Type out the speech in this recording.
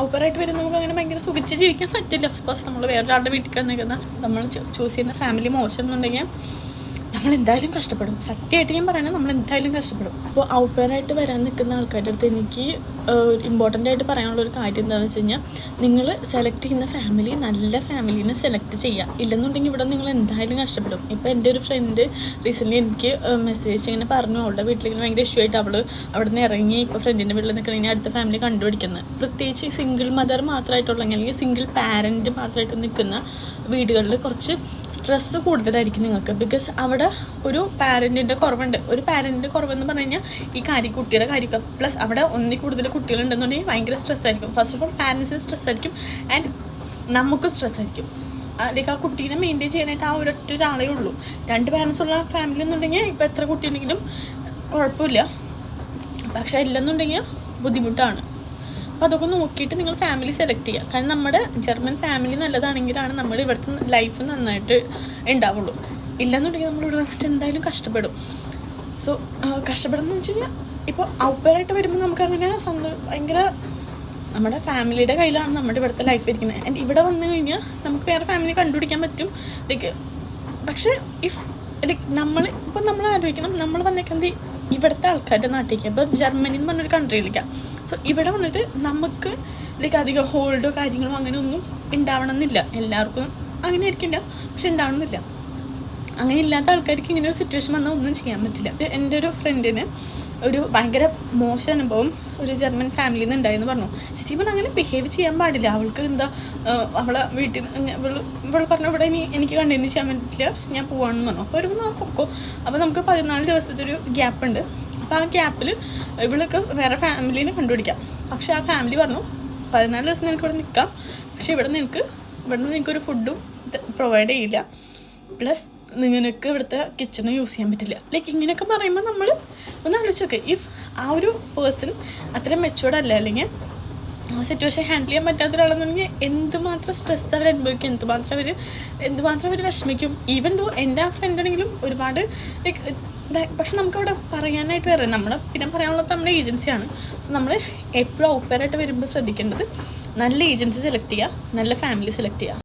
ഔപ്പറായിട്ട് വരും നമുക്ക് അങ്ങനെ ഭയങ്കര സുഖിച്ച് ജീവിക്കാൻ പറ്റില്ല. ഓഫ്കോഴ്സ് നമ്മൾ വേറൊരാളുടെ വീട്ടിൽ നിൽക്കുന്ന നമ്മൾ ചൂസ് ചെയ്യുന്ന ഫാമിലി മോശം എന്നുണ്ടെങ്കിൽ നമ്മൾ എന്തായാലും കഷ്ടപ്പെടും. സത്യമായിട്ട് ഞാൻ പറയണത്, നമ്മൾ എന്തായാലും കഷ്ടപ്പെടും. അപ്പോൾ ഔപ്പറായിട്ട് വരാൻ നിൽക്കുന്ന ആൾക്കാരുടെ അടുത്ത് എനിക്ക് ഇമ്പോർട്ടൻ്റ് ആയിട്ട് പറയാനുള്ള ഒരു കാര്യം എന്താണെന്ന് വെച്ച് കഴിഞ്ഞാൽ, നിങ്ങൾ സെലക്ട് ചെയ്യുന്ന ഫാമിലി നല്ല ഫാമിലീനെ സെലക്ട് ചെയ്യുക. ഇല്ലെന്നുണ്ടെങ്കിൽ ഇവിടെ നിങ്ങൾ എന്തായാലും കഷ്ടപ്പെടും. ഇപ്പോൾ എൻ്റെ ഒരു ഫ്രണ്ട് റീസെൻ്റ്ലി എനിക്ക് മെസ്സേജ് ഇങ്ങനെ പറഞ്ഞു, അവളുടെ വീട്ടിലിങ്ങനെ ഭയങ്കര ഇഷ്യൂ ആയിട്ട് അവൾ അവിടെ നിന്ന് ഇറങ്ങി ഇപ്പോൾ ഫ്രണ്ടിൻ്റെ വീട്ടിൽ നിൽക്കണമെങ്കിൽ അടുത്ത ഫാമിലി കണ്ടുപിടിക്കുന്നത്. പ്രത്യേകിച്ച് സിംഗിൾ മദർ മാത്രമായിട്ടുള്ള അല്ലെങ്കിൽ സിംഗിൾ പാരൻറ്റ് മാത്രമായിട്ട് നിൽക്കുന്ന വീടുകളിൽ കുറച്ച് സ്ട്രെസ്സ് കൂടുതലായിരിക്കും നിങ്ങൾക്ക്. ബിക്കോസ് അവിടെ ഒരു പാരൻറ്റിൻ്റെ കുറവുണ്ട്. ഒരു പാരൻറ്റിൻ്റെ കുറവെന്ന് പറഞ്ഞു കഴിഞ്ഞാൽ ഈ കുട്ടിയുടെ കാര്യം പ്ലസ് അവിടെ ഒന്നിൽ കൂടുതൽ കുട്ടികളുണ്ടെന്നുണ്ടെങ്കിൽ ഭയങ്കര സ്ട്രെസ്സായിരിക്കും. ഫസ്റ്റ് ഓഫ് ഓൾ പാരൻസിന് സ്ട്രെസ്സായിരിക്കും ആൻഡ് നമുക്ക് സ്ട്രെസ്സായിരിക്കും. അല്ലെങ്കിൽ ആ കുട്ടീനെ മെയിൻറ്റെയിൻ ചെയ്യാനായിട്ട് ആ ഒരാളേ ഉള്ളൂ. 2 പാരൻസ് ഉള്ള ഫാമിലി എന്നുണ്ടെങ്കിൽ ഇപ്പോൾ എത്ര കുട്ടിയുണ്ടെങ്കിലും കുഴപ്പമില്ല. പക്ഷേ ഇല്ലെന്നുണ്ടെങ്കിൽ ബുദ്ധിമുട്ടാണ്. അപ്പോൾ അതൊക്കെ നോക്കിയിട്ട് നിങ്ങൾ ഫാമിലി സെലക്ട് ചെയ്യുക. കാരണം നമ്മുടെ ജർമ്മൻ ഫാമിലി നല്ലതാണെങ്കിലാണ് നമ്മൾ ഇവിടുത്തെ ലൈഫ് നന്നായിട്ട് ഉണ്ടാവുള്ളൂ. ഇല്ലെന്നുണ്ടെങ്കിൽ നമ്മളിവിടെ വന്നിട്ട് എന്തായാലും കഷ്ടപ്പെടും. സോ കഷ്ടപ്പെടുന്നു വെച്ച് കഴിഞ്ഞാൽ ഇപ്പോൾ ഔപ്പറായിട്ട് വരുമ്പോൾ നമുക്കങ്ങനെ ഭയങ്കര നമ്മുടെ ഫാമിലിയുടെ കയ്യിലാണ് നമ്മുടെ ഇവിടുത്തെ ലൈഫ് ഇരിക്കുന്നത്. ആൻഡ് ഇവിടെ വന്നു കഴിഞ്ഞാൽ നമുക്ക് വേറെ ഫാമിലി കണ്ടുപിടിക്കാൻ പറ്റും. ലൈക്ക് പക്ഷേ നമ്മൾ ആലോചിക്കണം, നമ്മൾ വന്നേക്കുന്നത് ഇവിടുത്തെ ആൾക്കാരുടെ നാട്ടിലേക്ക്. ഇപ്പോൾ ജർമ്മനി എന്ന് പറഞ്ഞൊരു കൺട്രിയിലേക്കാം. സോ ഇവിടെ വന്നിട്ട് നമുക്ക് അധികം ഹോൾഡോ കാര്യങ്ങളോ അങ്ങനെ ഒന്നും ഉണ്ടാവണം എന്നില്ല. എല്ലാവർക്കും അങ്ങനെ ആയിരിക്കില്ല, പക്ഷെ ഉണ്ടാവണമെന്നില്ല. അങ്ങനെ ഇല്ലാത്ത ആൾക്കാർക്ക് ഇങ്ങനെ ഒരു സിറ്റുവേഷൻ വന്നാൽ ഒന്നും ചെയ്യാൻ പറ്റില്ല. എൻ്റെ ഒരു ഫ്രണ്ടിന് ഒരു ഭയങ്കര മോശം അനുഭവം ഒരു ജർമ്മൻ ഫാമിലിയിൽ നിന്ന് ഉണ്ടായെന്ന് പറഞ്ഞു. സ്റ്റീവൻ അങ്ങനെ ബിഹേവ് ചെയ്യാൻ പാടില്ല. അവൾക്ക് എന്താ അവളെ വീട്ടിൽ ഇവൾ പറഞ്ഞു, ഇവിടെ എനിക്ക് കണ്ടിന്യൂ ചെയ്യാൻ പറ്റില്ല, ഞാൻ പോവാണെന്ന് പറഞ്ഞു. അപ്പോൾ ഒരു പൊക്കോ. അപ്പോൾ നമുക്ക് 14 ദിവസത്തെ ഒരു ഗ്യാപ്പ് ഉണ്ട്. അപ്പോൾ ആ ഗ്യാപ്പിൽ ഇവൾക്ക് വേറെ ഫാമിലീനെ കണ്ടുപിടിക്കാം. പക്ഷേ ആ ഫാമിലി പറഞ്ഞു 14 ദിവസം നിനക്ക് ഇവിടെ നിൽക്കാം, പക്ഷേ ഇവിടെ നിനക്കൊരു ഫുഡും പ്രൊവൈഡ് ചെയ്യില്ല, പ്ലസ് നിങ്ങൾക്ക് ഇവിടുത്തെ കിച്ചണും യൂസ് ചെയ്യാൻ പറ്റില്ല. ലൈക്ക് ഇങ്ങനെയൊക്കെ പറയുമ്പോൾ നമ്മൾ ഒന്ന് ആലോചിച്ച് നോക്കുക. ഇഫ് ആ ഒരു പേഴ്സൺ അത്ര മെച്ചുവേർഡ് അല്ല, അല്ലെങ്കിൽ ആ സിറ്റുവേഷൻ ഹാൻഡിൽ ചെയ്യാൻ പറ്റാത്ത ഒരാളെന്നുണ്ടെങ്കിൽ എന്തുമാത്രം സ്ട്രെസ് അവർ അനുഭവിക്കും, എന്തുമാത്രം അവർ വിഷമിക്കും. ഈവൻ ദോ എൻ്റെ ആ ഫ്രണ്ട് ആണെങ്കിലും ഒരുപാട് ലൈക്ക് പക്ഷെ നമുക്കവിടെ പറയാനായിട്ട് വേറെ പിന്നെ പറയാനുള്ളത് നമ്മുടെ ഏജൻസിയാണ്. സോ നമ്മൾ എപ്പോഴും ഔപ്പറായിട്ട് വരുമ്പോൾ ശ്രദ്ധിക്കേണ്ടത് നല്ല ഏജൻസി സെലക്ട് ചെയ്യുക, നല്ല ഫാമിലി സെലക്ട് ചെയ്യുക.